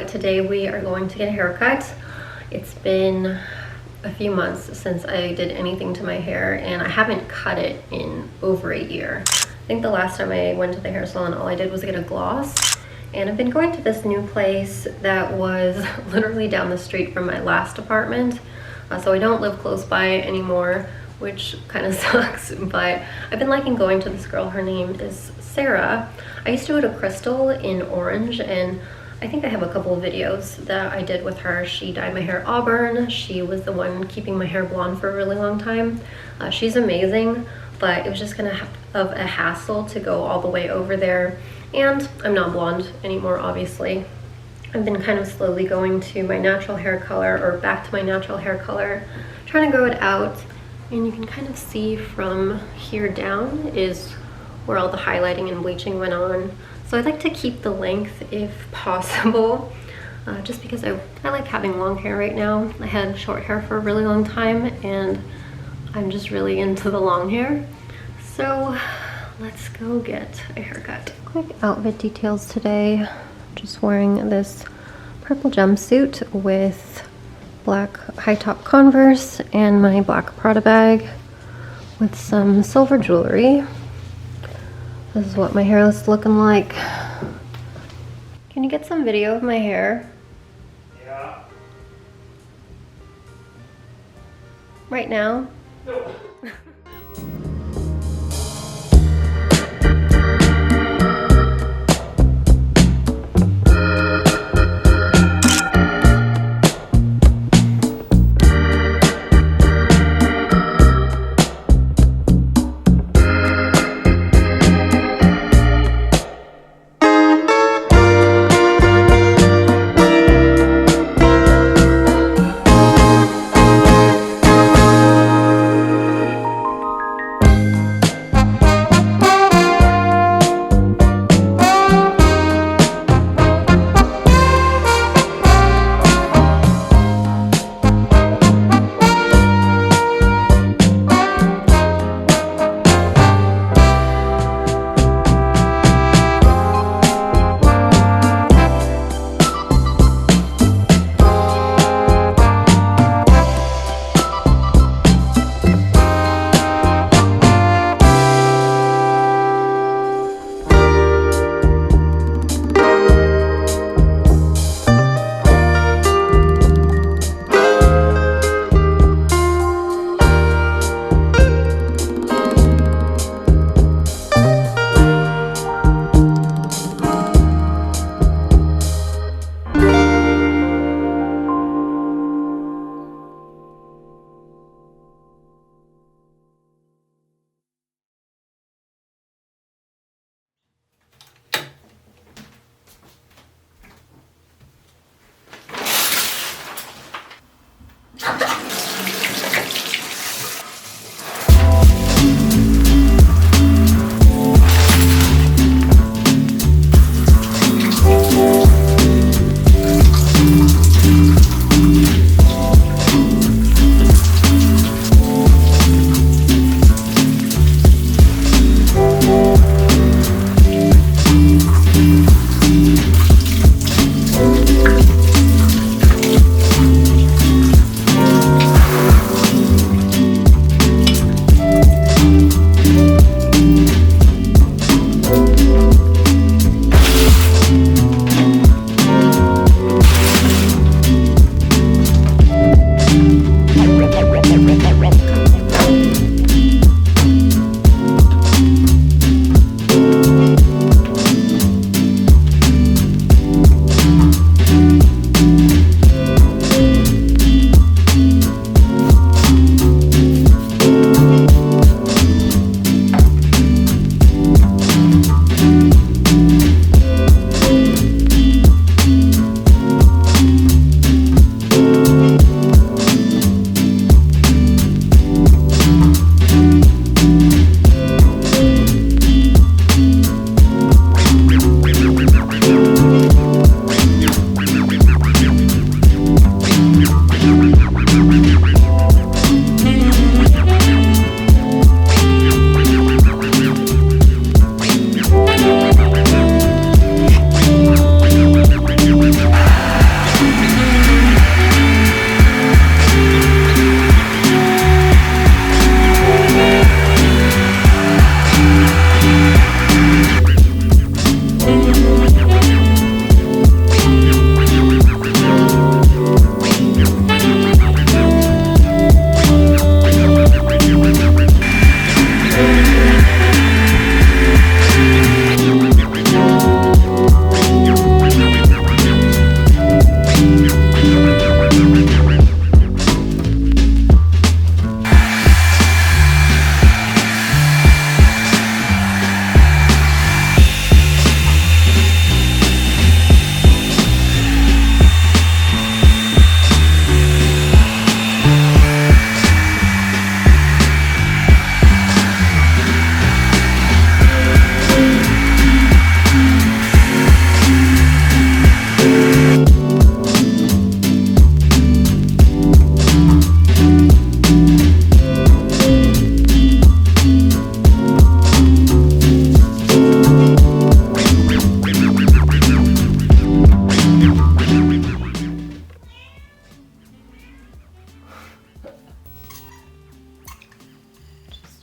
Today we are going to get a haircut. It's been a few months since I did anything to my hair, and I haven't cut it in over a year. I think the last time I went to the hair salon, all I did was get a gloss. And I've been going to this new place that was literally down the street from my last apartment. So I don't live close by anymore, which kind of sucks, but I've been liking going to this girl. Her name is Sarah. I used to go to Crystal in Orange, and I think I have a couple of videos that I did with her. She dyed my hair auburn. She was the one keeping my hair blonde for a really long time. She's amazing, but it was just kind of a hassle to go all the way over there. And I'm not blonde anymore, obviously. I've been kind of slowly going to my natural hair color, or back to my natural hair color, trying to grow it out. And you can kind of see from here down is where all the highlighting and bleaching went on. So I like to keep the length if possible, just because I like having long hair right now. I had short hair for a really long time, and I'm just really into the long hair. So let's go get a haircut. Quick outfit details today. Just wearing this purple jumpsuit with black high top Converse and my black Prada bag with some silver jewelry. This is what my hair is looking like. Can you get some video of my hair? Yeah. Right now? No.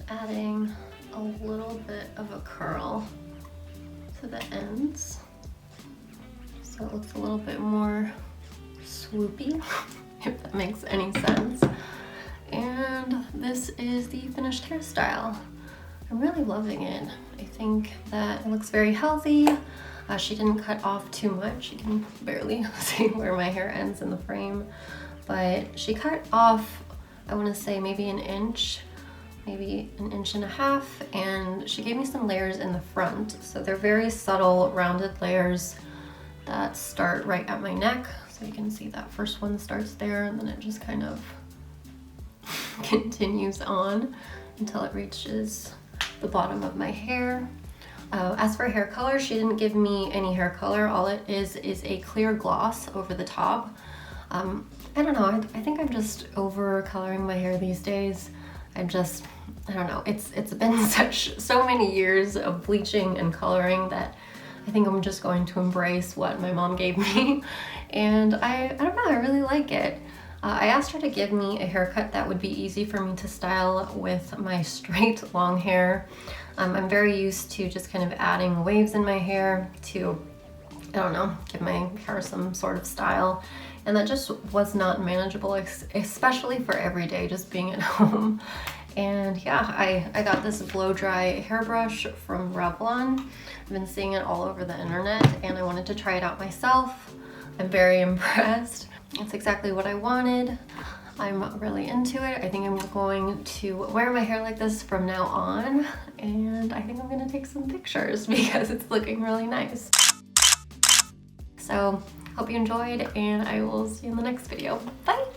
adding a little bit of a curl to the ends, so it looks a little bit more swoopy, if that makes any sense. And this is the finished hairstyle. I'm really loving it. I think that it looks very healthy. She didn't cut off too much. You can barely see where my hair ends in the frame, but she cut off, I want to say maybe an inch, maybe an inch and a half, and she gave me some layers in the front. So they're very subtle, rounded layers that start right at my neck. So you can see that first one starts there, and then it just kind of continues on until it reaches the bottom of my hair. As for hair color, she didn't give me any hair color. All it is a clear gloss over the top. I don't know, I think I'm just over coloring my hair these days. I don't know, it's been so many years of bleaching and coloring that I think I'm just going to embrace what my mom gave me. And I don't know, I really like it. I asked her to give me a haircut that would be easy for me to style with my straight long hair. I'm very used to just kind of adding waves in my hair to, I don't know, give my hair some sort of style. And that just was not manageable, especially for every day, just being at home. And yeah, I got this blow dry hairbrush from Revlon. I've been seeing it all over the internet and I wanted to try it out myself. I'm very impressed. It's exactly what I wanted. I'm really into it. I think I'm going to wear my hair like this from now on, and I think I'm gonna take some pictures because it's looking really nice. So, hope you enjoyed, and I will see you in the next video. Bye!